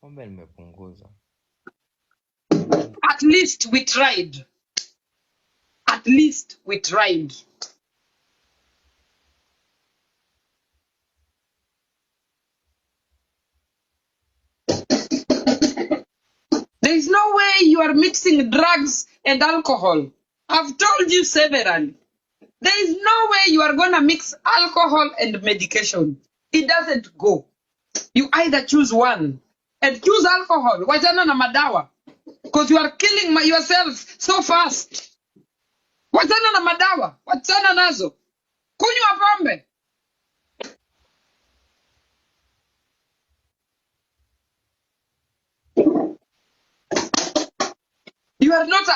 Pombe nimepunguza. At least we tried. At least we tried. There is no way you are mixing drugs and alcohol. I've told you severally. There is no way you are going to mix alcohol and medication. It doesn't go. You either choose one and choose alcohol. Wachana na madawa. Because you are killing yourself so fast. Wachana na madawa. Wachana nazo. Kunywa pombe. You are not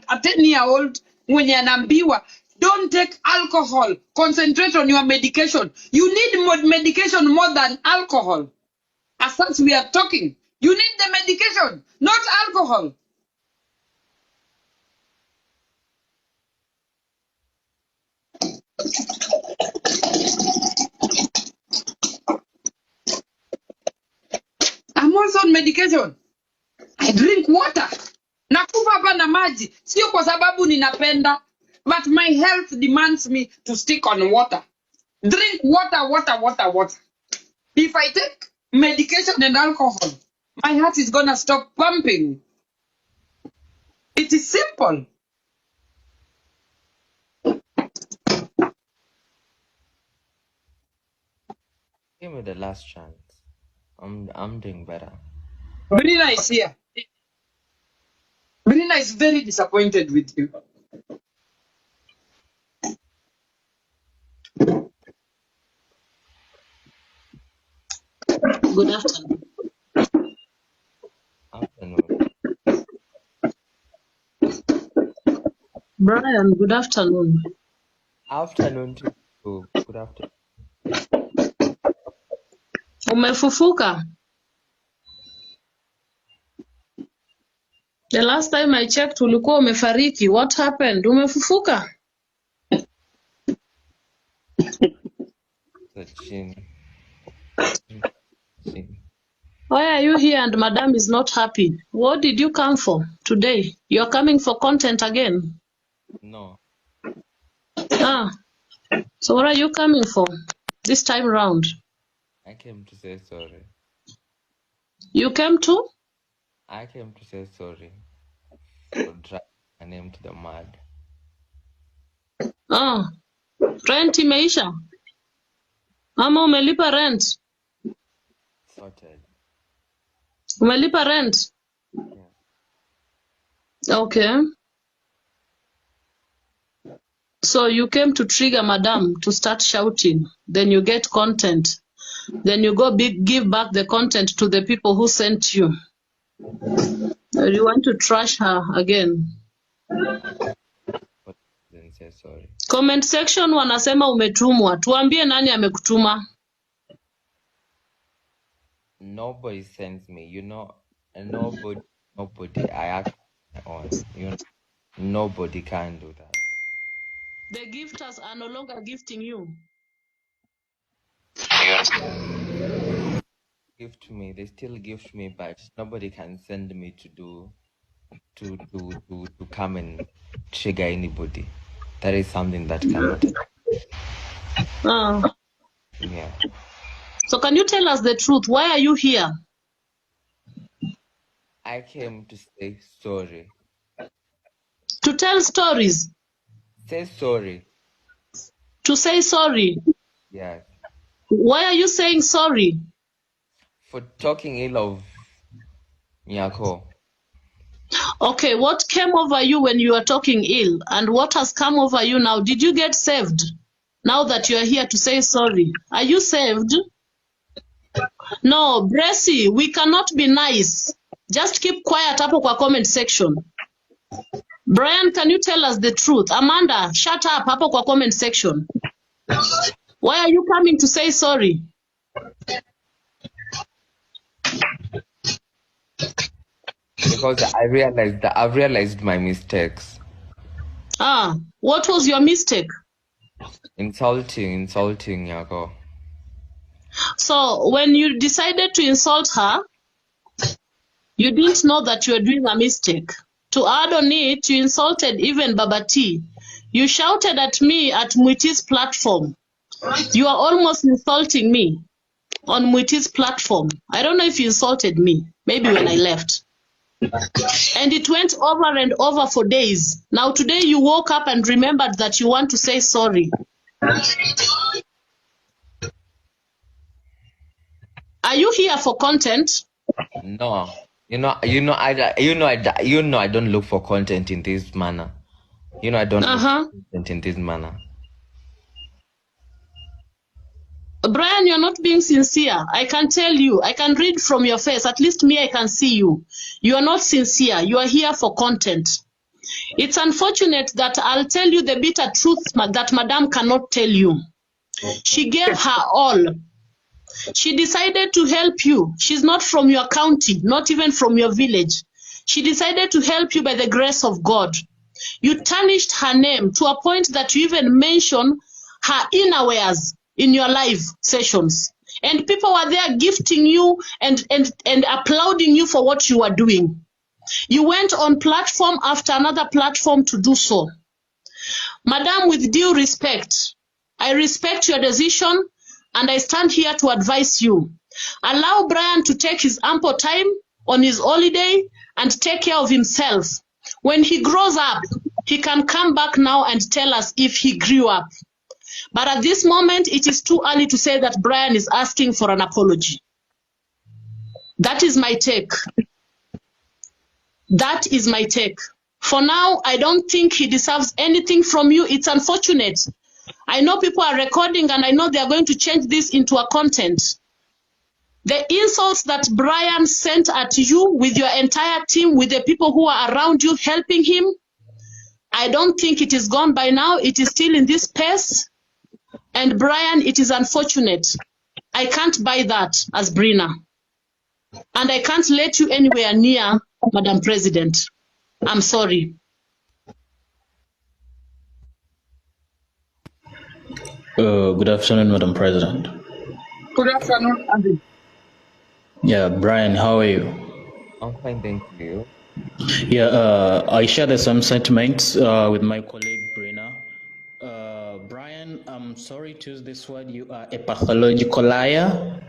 a 10-year-old mwenye anaambiwa don't take alcohol. Concentrate on your medication. You need more medication more than alcohol. As such, we are talking. You need the medication, not alcohol. I'm also on medication. I drink water. Nakufa hapa na maji. Sio kwa sababu ninapenda. But my health demands me to stick on water. Drink water, water, water, water. If I take medication and alcohol, my heart is going to stop pumping. It is simple. Give me the last chance. I'm doing better. Brina is here. Brina is very disappointed with you. Good afternoon. Afternoon. Brian, good afternoon. Afternoon to you. Good afternoon. Umefufuka? The last time I checked ulikuwa umefariki. What happened? Umefufuka? Why are you here and Madam is not happy? What did you come for today? You're coming for content again? No. Ah. So what are you coming for this time round? I came to say sorry. You came to? I came to say sorry for dragging my name to the mud. Ah. Rent imeisha? Ama umelipa rent? Sorted. Umelipa rent? Yeah. Okay. So you came to trigger Madam to start shouting. Then you get content. Then you go give back the content to the people who sent you. You want to trash her again. Then say sorry. Comment section wanasema umetumwa. Tuambie nani amekutuma. Nobody sends me, you know, and nobody I act on, you know, nobody can do that. The gifters are no longer gifting you. Gift me, they still gift me, but nobody can send me to come and trigger anybody. That is something that cannot. Yeah. So can you tell us the truth? Why are you here? I came to say sorry. To tell stories? Say sorry. To say sorry? Yes. Why are you saying sorry? For talking ill of NYAKO. Okay, what came over you when you were talking ill? And what has come over you now? Did you get saved? Now that you are here to say sorry. Are you saved? No, Bressy, we cannot be nice. Just keep quiet hapo kwa comment section. Brian, can you tell us the truth? Amanda, shut up hapo kwa comment section. Why are you coming to say sorry? Because I've realized my mistakes. Ah, what was your mistake? Insulting NYAKO. So when you decided to insult her, You didn't know that you were doing a mistake. To add on it, you insulted even Baba T. You shouted at me at Muiti's platform. You are almost insulting me on Muiti's platform. I don't know if you insulted me, maybe when I left. And it went over and over for days. Now today you woke up and remembered that you want to say sorry. Are you here for content? No. I don't look for content in this manner. I don't look for content in this manner. Brian, you're not being sincere. I can tell you. I can read from your face. At least me, I can see you. You are not sincere. You are here for content. It's unfortunate that I'll tell you the bitter truth that Madame cannot tell you. She gave her all. She decided to help you. She's not from your county, not even from your village. She decided to help you by the grace of God. You tarnished her name to a point that you even mention her innerwears in your live sessions. And people were there gifting you and applauding you for what you were doing. You went on platform after another platform to do so. Madam, with due respect, I respect your decision and I stand here to advise you. Allow Brian to take his ample time on his holiday and take care of himself. When he grows up, he can come back now and tell us if he grew up. But at this moment, it is too early to say that Brian is asking for an apology. That is my take. That is my take. For now, I don't think he deserves anything from you. It's unfortunate. I know people are recording and I know they are going to change this into a content. The insults that Brian sent at you with your entire team, with the people who are around you helping him, I don't think it is gone by now. It is still in this space. And Brian, it is unfortunate. I can't buy that as Brina. And I can't let you anywhere near Madam President. I'm sorry. Good afternoon, Madam President. Good afternoon, Andy. Yeah, Brian, how are you? I'm fine, thank you. Yeah, I share the same sentiments with my colleague Brina. Brian, I'm sorry to use this word. You are a pathological liar.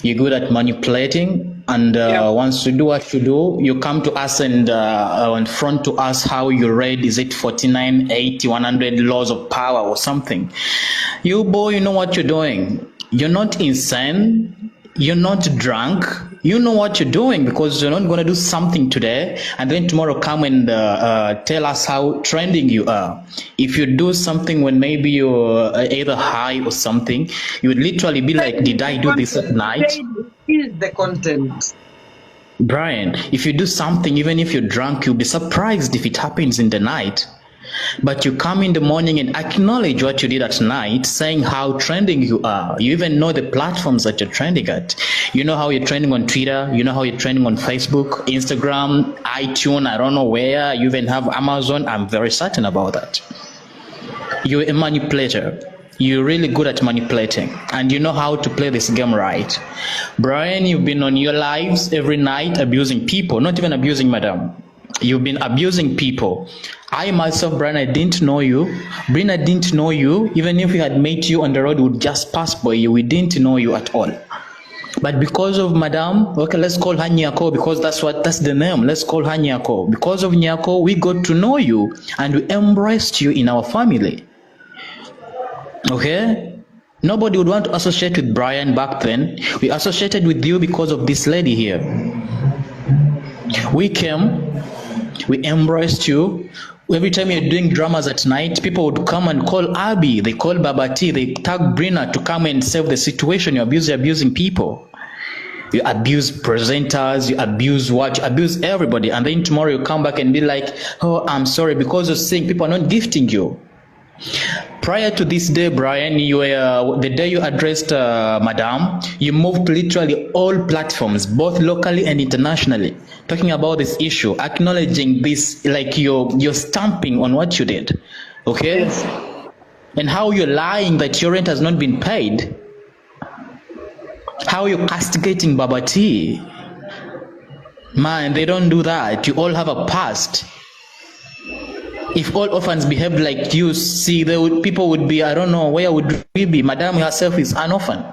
You're good at manipulating, and once you do what you do, you come to us and in front to us how you read, is it 49, 80, 100 laws of power or something. You boy, you know what you're doing. You're not insane. You're not drunk. You know what you're doing, because you're not going to do something today and then tomorrow come and tell us how trending you are. If you do something when maybe you're either high or something, you would literally be like, did I do this at night? Is the content. Brian, if you do something, even if you're drunk, you'll be surprised if it happens in the night. But you come in the morning and acknowledge what you did at night, saying how trending you are. You even know the platforms that you're trending at. You know how you're trending on Twitter. You know how you're trending on Facebook, Instagram, iTunes, I don't know where. You even have Amazon. I'm very certain about that. You're a manipulator. You're really good at manipulating. And you know how to play this game right. Brian, you've been on your lives every night abusing people. Not even abusing Madam. You've been abusing people. I myself, Brian, I didn't know you. Brina didn't know you. Even if we had met you on the road, we would just pass by you. We didn't know you at all. But because of Madam, okay, let's call her NYAKO, because that's the name. Let's call her NYAKO. Because of NYAKO, we got to know you and we embraced you in our family. Okay? Nobody would want to associate with Brian back then. We associated with you because of this lady here. We came, we embraced you. Every time you're doing dramas at night, people would come and call Abby, they call Baba T, they tag Brina to come and save the situation. You're abusing people. You abuse presenters, you abuse what, you abuse everybody. And then tomorrow you come back and be like, oh, I'm sorry, because you're saying people are not gifting you. Prior to this day, Brian, you were, the day you addressed Madam, you moved to literally all platforms, both locally and internationally, talking about this issue, acknowledging this, like you're stamping on what you did, okay? Yes. And how you're lying that your rent has not been paid, how you're castigating Baba T. Man, they don't do that. You all have a past. If all orphans behaved like you, see, people would be, I don't know, where would we be? Madam herself is an orphan.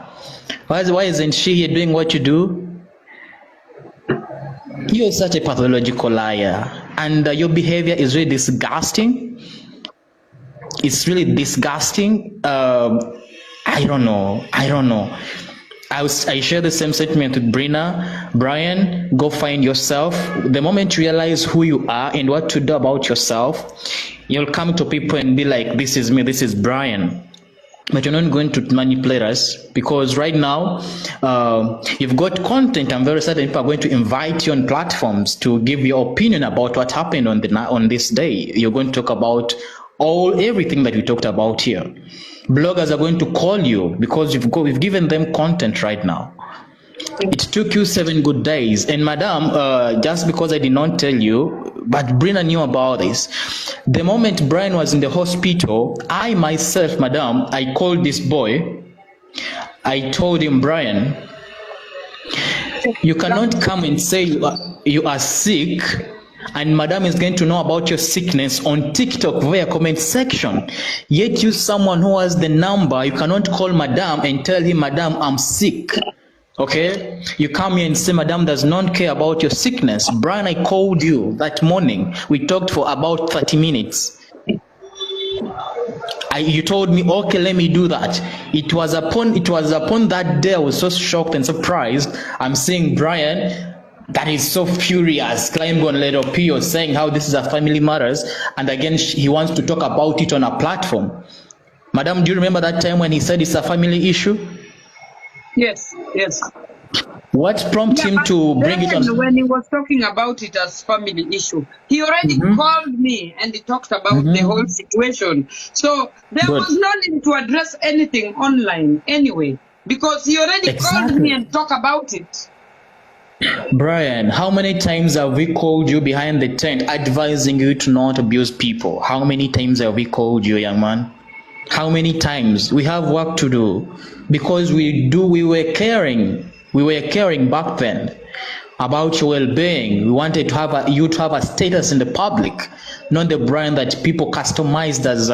Why isn't she here doing what you do? You're such a pathological liar. And your behavior is really disgusting. It's really disgusting. I don't know. I share the same sentiment with Brina. Brian, go find yourself. The moment you realize who you are and what to do about yourself, you'll come to people and be like, this is me, this is Brian. But you're not going to manipulate us, because right now you've got content. I'm very certain people are going to invite you on platforms to give your opinion about what happened on this day. You're going to talk about everything that we talked about here. Bloggers are going to call you because we've given them content right now. It took you 7 good days. And madam, just because I did not tell you, but Brina knew about this. The moment Brian was in the hospital, I myself, madam, I called this boy. I told him, Brian, you cannot come and say you are sick, and madam is going to know about your sickness on TikTok via comment section. Yet you, someone who has the number, you cannot call madam and tell him, madam, I'm sick. Okay, you come here and say madam does not care about your sickness. Brian, I called you that morning. We talked for about 30 minutes. You told me, okay, let me do that. It was upon that day I was so shocked and surprised. I'm seeing Brian that is so furious, climbing on Little P, saying how this is a family matters, and again he wants to talk about it on a platform. Madam, do you remember that time when he said it's a family issue? Yes. What prompted him to bring it on? When he was talking about it as family issue, he already called me and he talked about the whole situation. So there was no need to address anything online anyway, because he already called me and talked about it. Brian, how many times have we called you behind the tent advising you to not abuse people? How many times have we called you, young man? How many times? We have work to do, because we were caring back then about your well-being. We wanted to have you to have a status in the public, not the Brian that people customized as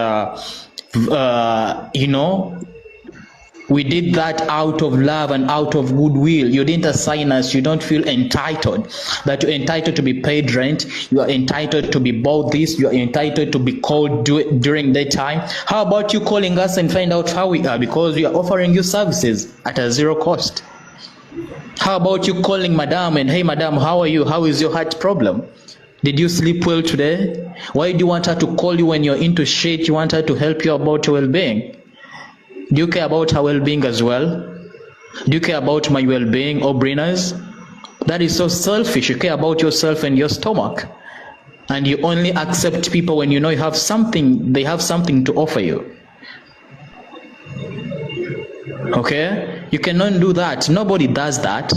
we did that out of love and out of goodwill. You didn't assign us. You don't feel entitled, that you're entitled to be paid rent. You are entitled to be bought this. You are entitled to be called during that time. How about you calling us and find out how we are, because we are offering you services at a zero cost? How about you calling madam and, hey madam, how are you? How is your heart problem? Did you sleep well today? Why do you want her to call you when you're into shit? You want her to help you about your well-being? Do you care about her well-being as well? Do you care about my well-being or Brina's? That is so selfish. You care about yourself and your stomach. And you only accept people when you know they have something to offer you. Okay? You cannot do that. Nobody does that.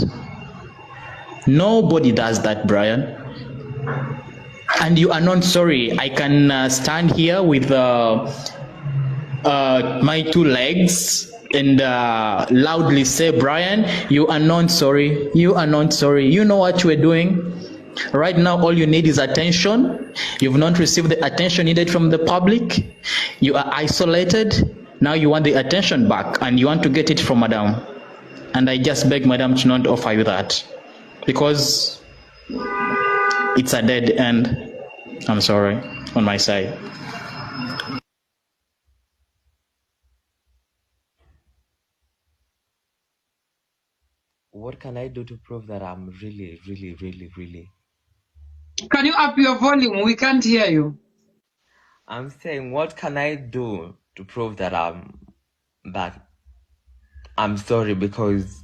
Nobody does that, Brian. And you are not sorry. I can stand here with my 2 legs and loudly say, Brian, you are not sorry. You are not sorry. You know what you are doing? Right now, all you need is attention. You've not received the attention needed from the public. You are isolated. Now you want the attention back, and you want to get it from madam. And I just beg madam to not offer you that, because it's a dead end. I'm sorry, on my side. What can I do to prove that I'm really? Can you up your volume? We can't hear you. I'm saying, what can I do to prove that I'm sorry? Because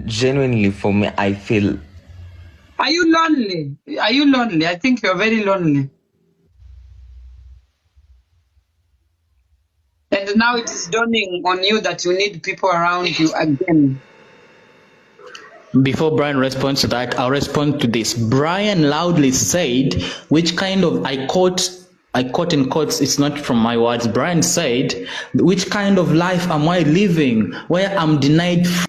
genuinely for me, I feel. Are you lonely? Are you lonely? I think you're very lonely. And now it is dawning on you that you need people around you again. Before Brian responds to that, I'll respond to this. Brian loudly said, which kind of, I quote in quotes, it's not from my words. Brian said, which kind of life am I living where I'm denied